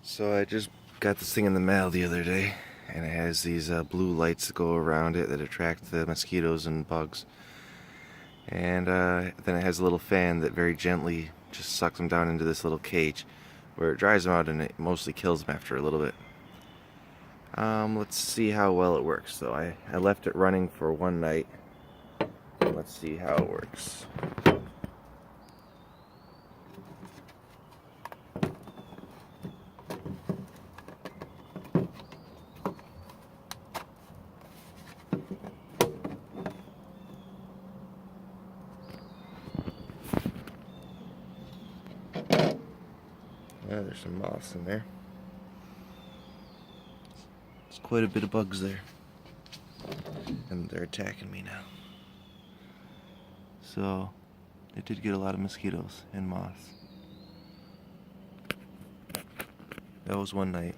So I just got this thing in the mail the other day, and it has these blue lights that go around it that attract the mosquitoes and bugs. And then it has a little fan that very gently just sucks them down into this little cage, where it dries them out and it mostly kills them after a little bit. Let's see how well it works. So I left it running for one night. Let's see how it works. Yeah, there's some moths in there. There's quite a bit of bugs there. And they're attacking me now. So, it did get a lot of mosquitoes and moths. That was one night.